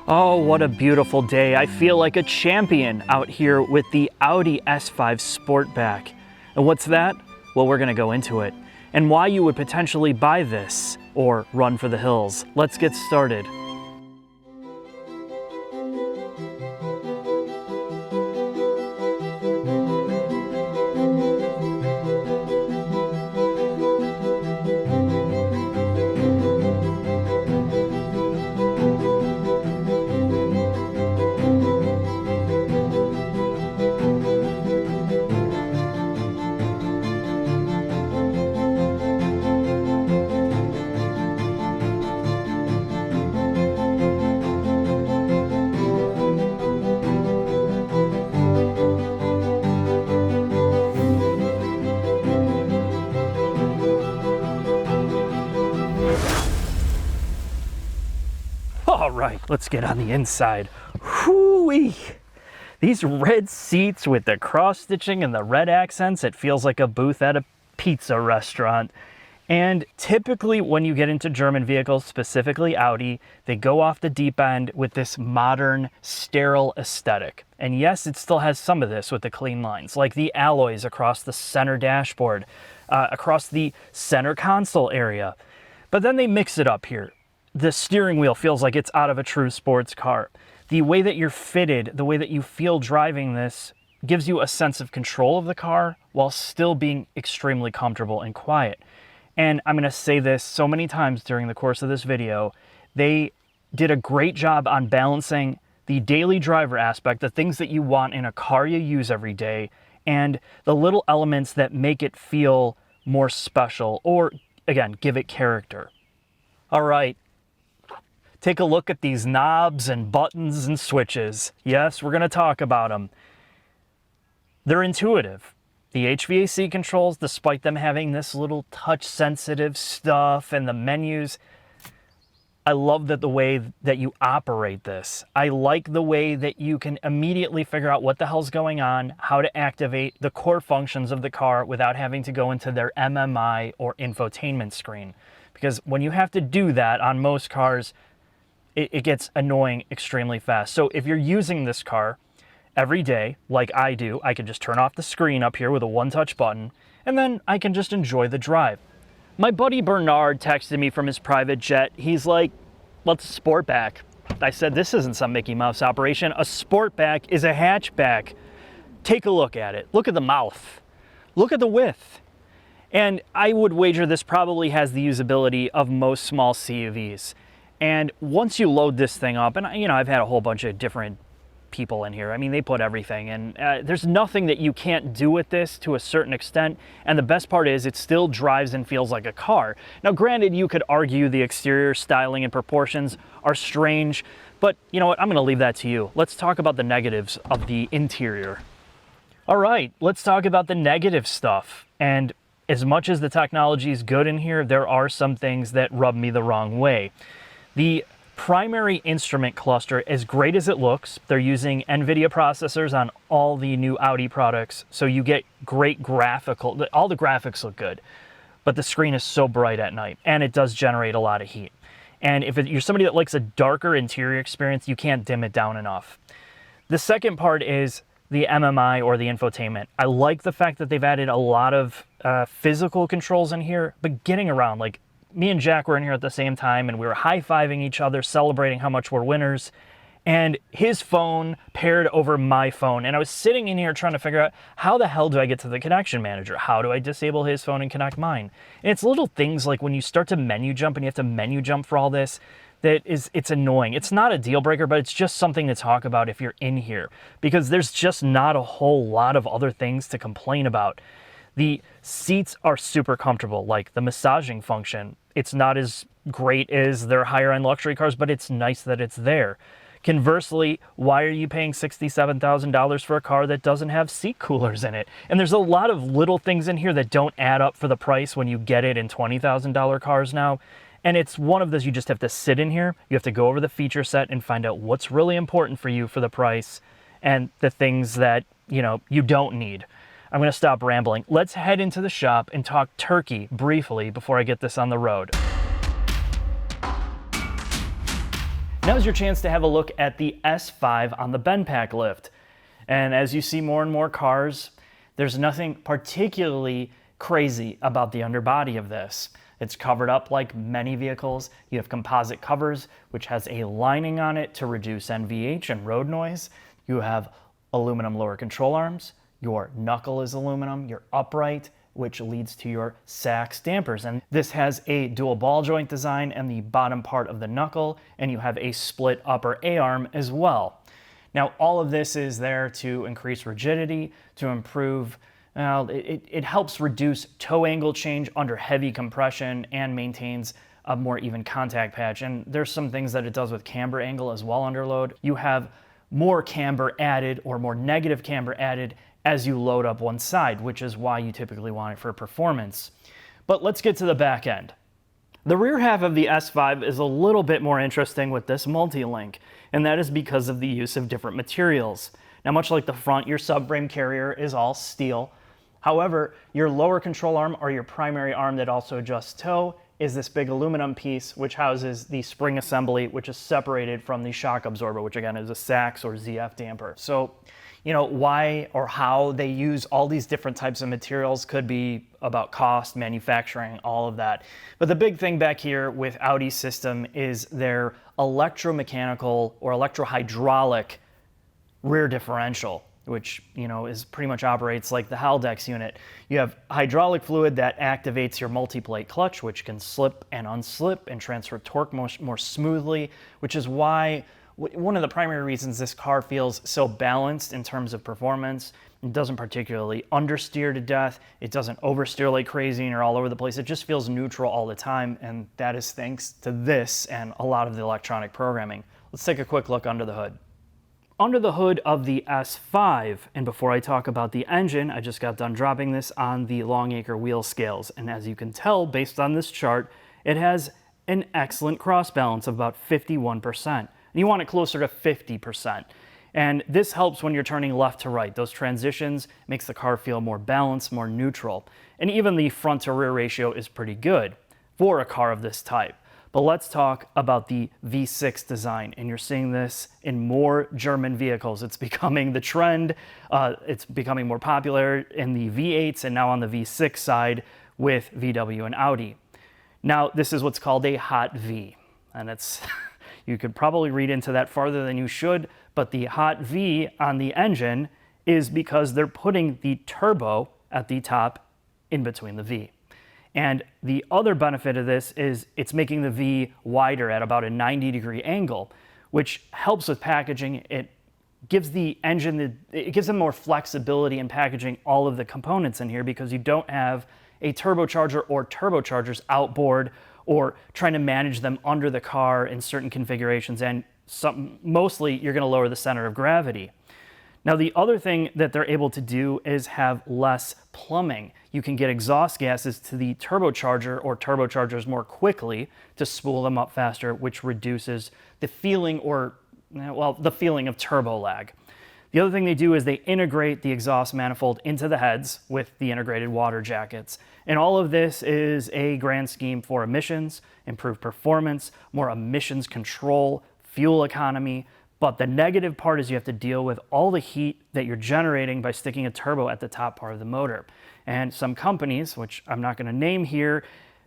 Oh, what a beautiful day. I feel like a champion out here with the Audi S5 Sportback. And what's that? Well, we're gonna go into it. And why you would potentially buy this or run for the hills. Let's get started. All right, let's get on the inside. Whoo-wee! These red seats with the cross stitching and the red accents, it feels like a booth at a pizza restaurant. And typically when you get into German vehicles, specifically Audi, they go off the deep end with this modern, sterile aesthetic. And yes, it still has some of this with the clean lines, like the alloys across the center dashboard, across the center console area. But then they mix it up here. The steering wheel feels like it's out of a true sports car. The way that you're fitted, the way that you feel driving this, gives you a sense of control of the car while still being extremely comfortable and quiet. And I'm going to say this so many times during the course of this video, they did a great job on balancing the daily driver aspect, the things that you want in a car you use every day, and the little elements that make it feel more special or, again, give it character. All right. Take a look at these knobs and buttons and switches. Yes, we're going to talk about them. They're intuitive. The HVAC controls, despite them having this little touch-sensitive stuff and the menus, I love that the way that you operate this. I like the way that you can immediately figure out what the hell's going on, how to activate the core functions of the car without having to go into their MMI or infotainment screen. Because when you have to do that on most cars, it gets annoying extremely fast. So if you're using this car every day, like I do, I can just turn off the screen up here with a one-touch button, and then I can just enjoy the drive. My buddy Bernard texted me from his private jet. He's like, what's a Sportback? I said, this isn't some Mickey Mouse operation. A Sportback is a hatchback. Take a look at it. Look at the mouth. Look at the width. And I would wager this probably has the usability of most small CUVs. And once you load this thing up, and you know, I've had a whole bunch of different people in here. I mean, they put everything, and there's nothing that you can't do with this to a certain extent. And the best part is it still drives and feels like a car. Now, granted, you could argue the exterior styling and proportions are strange, but you know what? I'm going to leave that to you. Let's talk about the negatives of the interior. All right, let's talk about the negative stuff. And as much as the technology is good in here, there are some things that rub me the wrong way. The primary instrument cluster, as great as it looks, they're using NVIDIA processors on all the new Audi products, so you get great graphical, all the graphics look good, but the screen is so bright at night, and it does generate a lot of heat. And if you're somebody that likes a darker interior experience, you can't dim it down enough. The second part is the MMI or the infotainment. I like the fact that they've added a lot of physical controls in here, but getting around, like, me and Jack were in here at the same time and we were high-fiving each other, celebrating how much we're winners. And his phone paired over my phone. And I was sitting in here trying to figure out, how the hell do I get to the connection manager? How do I disable his phone and connect mine? And it's little things like when you start to menu jump and you have to menu jump for all this, it's annoying. It's not a deal breaker, but it's just something to talk about if you're in here, because there's just not a whole lot of other things to complain about. The seats are super comfortable, like the massaging function. It's not as great as their higher-end luxury cars, but it's nice that it's there. Conversely, why are you paying $67,000 for a car that doesn't have seat coolers in it? And there's a lot of little things in here that don't add up for the price when you get it in $20,000 cars now. And it's one of those, you just have to sit in here, you have to go over the feature set and find out what's really important for you for the price and the things that, you know, you don't need. I'm going to stop rambling. Let's head into the shop and talk turkey briefly before I get this on the road. Now's your chance to have a look at the S5 on the Benpack lift. And as you see more and more cars, there's nothing particularly crazy about the underbody of this. It's covered up like many vehicles. You have composite covers, which has a lining on it to reduce NVH and road noise. You have aluminum lower control arms. Your knuckle is aluminum. Your upright, which leads to your Sachs dampers. And this has a dual ball joint design in the bottom part of the knuckle, and you have a split upper A-arm as well. Now, all of this is there to increase rigidity, to improve, it helps reduce toe angle change under heavy compression and maintains a more even contact patch. And there's some things that it does with camber angle as well under load. You have more camber added or more negative camber added as you load up one side, which is why you typically want it for performance. But let's get to the back end. The rear half of the S5 is a little bit more interesting with this multi-link, and that is because of the use of different materials. Now, much like the front, your subframe carrier is all steel. However, your lower control arm, or your primary arm that also adjusts toe, is this big aluminum piece which houses the spring assembly, which is separated from the shock absorber, which again is a Sachs or ZF damper. So, why or how they use all these different types of materials could be about cost, manufacturing, all of that. But the big thing back here with Audi's system is their electromechanical or electrohydraulic rear differential, which is pretty much operates like the Haldex unit. You have hydraulic fluid that activates your multi-plate clutch, which can slip and unslip and transfer torque more smoothly, which is why one of the primary reasons this car feels so balanced in terms of performance. It doesn't particularly understeer to death. It doesn't oversteer like crazy and you're all over the place. It just feels neutral all the time, and that is thanks to this and a lot of the electronic programming. Let's take a quick look under the hood. Under the hood of the S5, and before I talk about the engine, I just got done dropping this on the Longacre wheel scales, and as you can tell based on this chart, it has an excellent cross balance of about 51%. And you want it closer to 50%. And this helps when you're turning left to right. Those transitions makes the car feel more balanced, more neutral. And even the front to rear ratio is pretty good for a car of this type. But let's talk about the V6 design. And you're seeing this in more German vehicles. It's becoming the trend. It's becoming more popular in the V8s and now on the V6 side with VW and Audi. Now, this is what's called a hot V. And it's... You could probably read into that farther than you should, but the hot V on the engine is because they're putting the turbo at the top in between the V. And the other benefit of this is it's making the V wider at about a 90-degree angle, which helps with packaging. It gives the engine, it gives them more flexibility in packaging all of the components in here because you don't have a turbocharger or turbochargers outboard or trying to manage them under the car in certain configurations, and mostly you're going to lower the center of gravity. Now, the other thing that they're able to do is have less plumbing. You can get exhaust gases to the turbocharger or turbochargers more quickly to spool them up faster, which reduces the feeling the feeling of turbo lag. The other thing they do is they integrate the exhaust manifold into the heads with the integrated water jackets. And all of this is a grand scheme for emissions, improved performance, more emissions control, fuel economy. But the negative part is you have to deal with all the heat that you're generating by sticking a turbo at the top part of the motor. And some companies, which I'm not going to name here,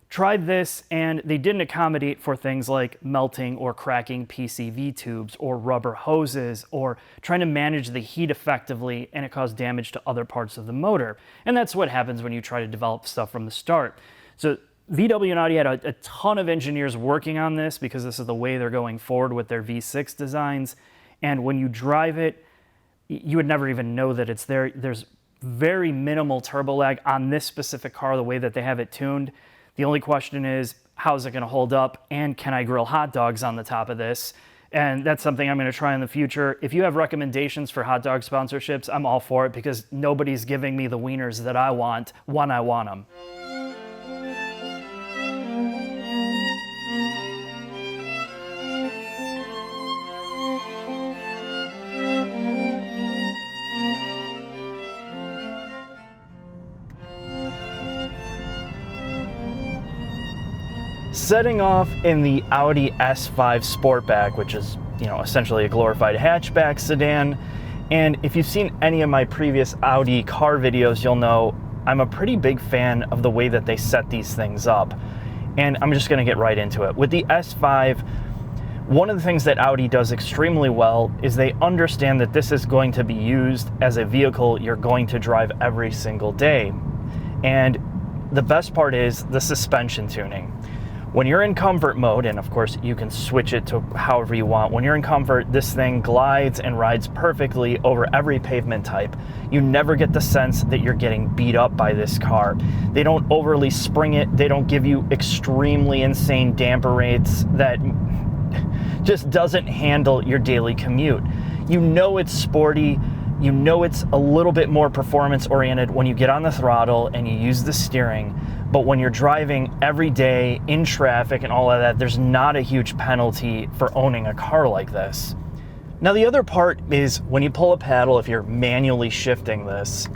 tried this and they didn't accommodate for things like melting or cracking PCV tubes or rubber hoses or trying to manage the heat effectively, and it caused damage to other parts of the motor. And that's what happens when you try to develop stuff from the start. So VW and Audi had a ton of engineers working on this because this is the way they're going forward with their V6 designs. And when you drive it, you would never even know that it's there. There's very minimal turbo lag on this specific car, the way that they have it tuned. The only question is, how is it going to hold up, and can I grill hot dogs on the top of this? And that's something I'm going to try in the future. If you have recommendations for hot dog sponsorships, I'm all for it because nobody's giving me the wieners that I want when I want them. Setting off in the Audi S5 Sportback, which is, essentially a glorified hatchback sedan. And if you've seen any of my previous Audi car videos, you'll know I'm a pretty big fan of the way that they set these things up. And I'm just gonna get right into it. With the S5, one of the things that Audi does extremely well is they understand that this is going to be used as a vehicle you're going to drive every single day. And the best part is the suspension tuning. When you're in comfort mode, and of course you can switch it to however you want, when you're in comfort, this thing glides and rides perfectly over every pavement type. You never get the sense that you're getting beat up by this car. They don't overly spring it. They don't give you extremely insane damper rates that just doesn't handle your daily commute. You know it's sporty. You know it's a little bit more performance oriented when you get on the throttle and you use the steering. But when you're driving every day in traffic and all of that, there's not a huge penalty for owning a car like this. Now the other part is when you pull a paddle, if you're manually shifting this,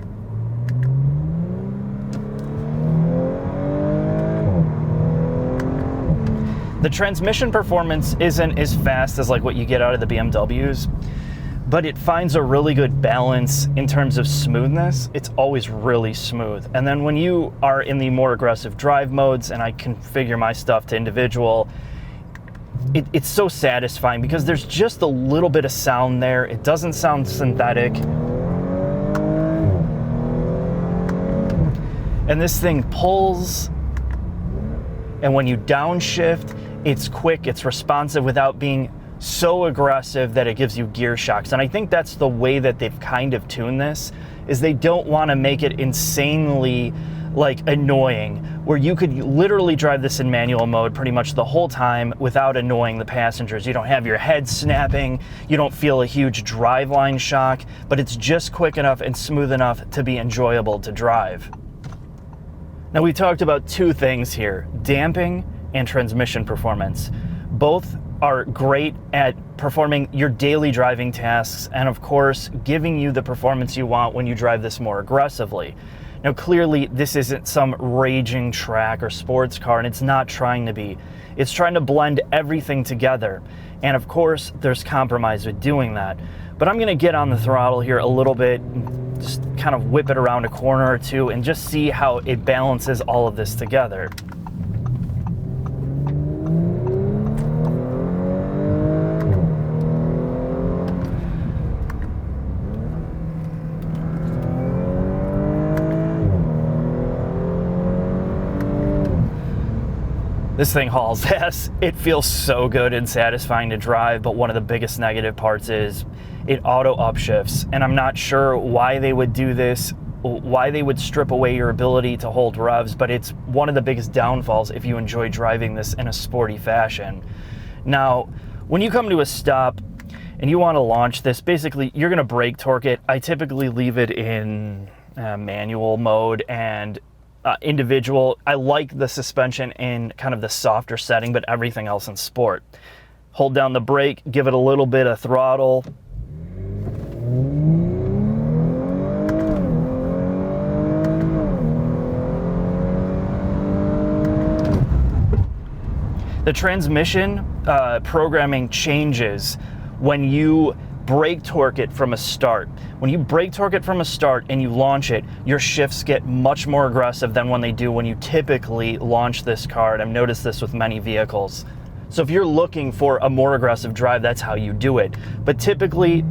the transmission performance isn't as fast as like what you get out of the BMWs, but it finds a really good balance in terms of smoothness. It's always really smooth. And then when you are in the more aggressive drive modes, and I configure my stuff to individual, it's so satisfying because there's just a little bit of sound there. It doesn't sound synthetic. And this thing pulls, and when you downshift, it's quick, it's responsive without being so aggressive that it gives you gear shocks. And I think that's the way that they've kind of tuned this, is they don't want to make it insanely annoying, where you could literally drive this in manual mode pretty much the whole time without annoying the passengers. You don't have your head snapping, you don't feel a huge driveline shock, but it's just quick enough and smooth enough to be enjoyable to drive. Now we talked about two things here, damping and transmission performance. Both are great at performing your daily driving tasks and of course giving you the performance you want when you drive this more aggressively. Now clearly this isn't some raging track or sports car, and it's not trying to be. It's trying to blend everything together, and of course there's compromise with doing that. But I'm gonna get on the throttle here a little bit, just kind of whip it around a corner or two and just see how it balances all of this together. This thing hauls ass. It feels so good and satisfying to drive, but one of the biggest negative parts is it auto upshifts, and I'm not sure why they would do this, why they would strip away your ability to hold revs, but it's one of the biggest downfalls if you enjoy driving this in a sporty fashion. Now, when you come to a stop and you want to launch this, basically you're gonna brake torque it. I typically leave it in manual mode and individual. I like the suspension in kind of the softer setting, but everything else in sport. Hold down the brake, give it a little bit of throttle. The transmission programming changes when you brake torque it from a start. When you brake torque it from a start and you launch it, your shifts get much more aggressive than when they do when you typically launch this car, and I've noticed this with many vehicles. So if you're looking for a more aggressive drive, that's how you do it. But typically,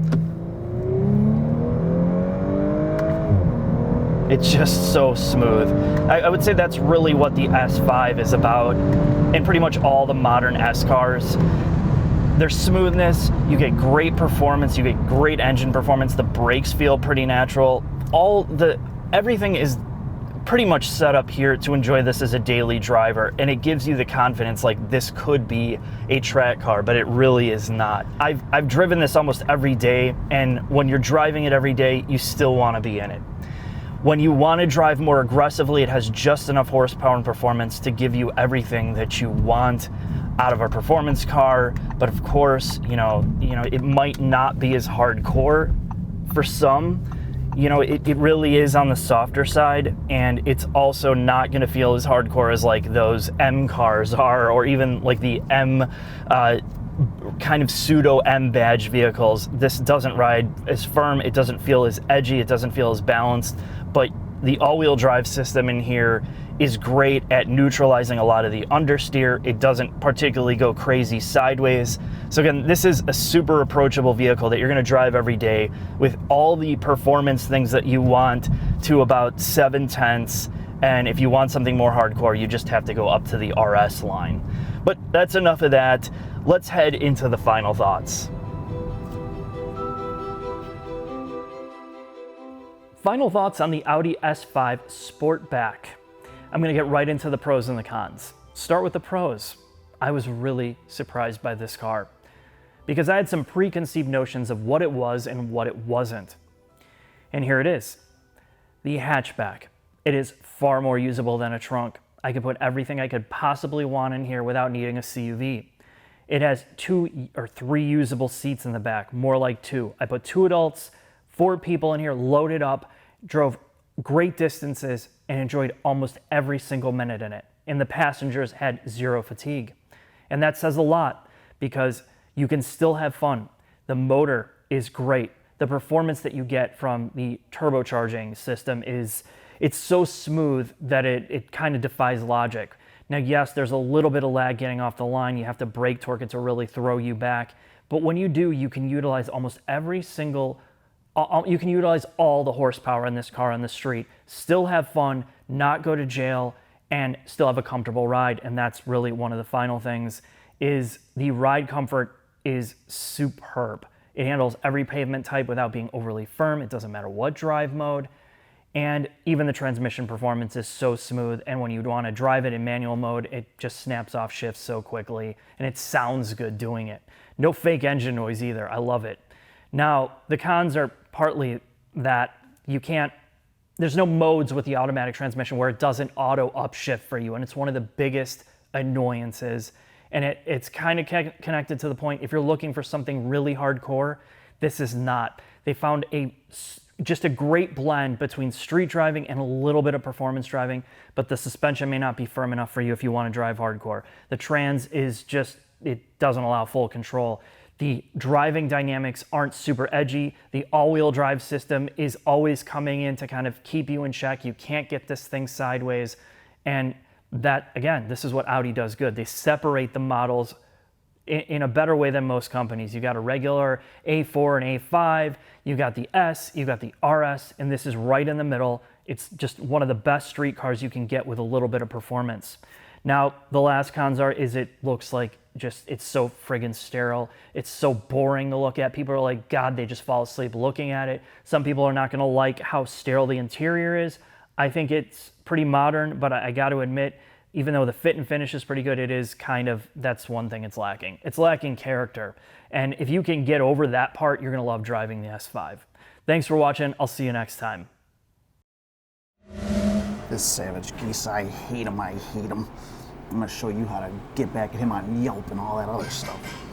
it's just so smooth. I would say that's really what the S5 is about, and pretty much all the modern S cars. There's smoothness, you get great performance, you get great engine performance, the brakes feel pretty natural. Everything is pretty much set up here to enjoy this as a daily driver, and it gives you the confidence like this could be a track car, but it really is not. I've driven this almost every day, and when you're driving it every day, you still want to be in it. When you want to drive more aggressively, it has just enough horsepower and performance to give you everything that you want out of a performance car. But of course, it might not be as hardcore for some. you know, it really is on the softer side, and it's also not going to feel as hardcore as like those M cars are, or even like the M kind of pseudo M badge vehicles. This doesn't ride as firm, it doesn't feel as edgy, it doesn't feel as balanced, but the all-wheel drive system in here is great at neutralizing a lot of the understeer. It doesn't particularly go crazy sideways. So again, this is a super approachable vehicle that you're gonna drive every day with all the performance things that you want to about 7/10. And if you want something more hardcore, you just have to go up to the RS line. But that's enough of that. Let's head into the final thoughts. Final thoughts on the Audi S5 Sportback. I'm gonna get right into the pros and the cons. Start with the pros. I was really surprised by this car because I had some preconceived notions of what it was and what it wasn't. And here it is, the hatchback. It is far more usable than a trunk. I could put everything I could possibly want in here without needing a CUV. It has 2 or 3 usable seats in the back, more like 2. I put 2 adults, 4 people in here, loaded up, drove great distances, and enjoyed almost every single minute in it. And the passengers had 0 fatigue. And that says a lot because you can still have fun. The motor is great. The performance that you get from the turbocharging system it's so smooth that it kind of defies logic. Now, yes, there's a little bit of lag getting off the line. You have to brake torque it to really throw you back. But when you do, you can utilize almost every single you can utilize all the horsepower in this car on the street, still have fun, not go to jail, and still have a comfortable ride. And that's really one of the final things, is the ride comfort is superb. It handles every pavement type without being overly firm. It doesn't matter what drive mode. And even the transmission performance is so smooth. And when you want to drive it in manual mode, it just snaps off shifts so quickly. And it sounds good doing it. No fake engine noise either. I love it. Now, the cons are partly that there's no modes with the automatic transmission where it doesn't auto upshift for you. And it's one of the biggest annoyances. And it's kind of connected to the point, if you're looking for something really hardcore, this is not. They found just a great blend between street driving and a little bit of performance driving, but the suspension may not be firm enough for you if you want to drive hardcore. The trans is just, it doesn't allow full control. The driving dynamics aren't super edgy. The all-wheel drive system is always coming in to kind of keep you in check. You can't get this thing sideways. And that, again, this is what Audi does good. They separate the models in a better way than most companies. You got a regular A4 and A5, you got the S, you got the RS, and this is right in the middle. It's just one of the best street cars you can get with a little bit of performance. Now, the last cons is it looks like it's so friggin' sterile. It's so boring to look at. People are like, God, they just fall asleep looking at it. Some people are not gonna like how sterile the interior is. I think it's pretty modern, but I got to admit, even though the fit and finish is pretty good, it is that's one thing it's lacking. It's lacking character. And if you can get over that part, you're gonna love driving the S5. Thanks for watching. I'll see you next time. This savage geese, I hate him, I hate him. I'm gonna show you how to get back at him on Yelp and all that other stuff.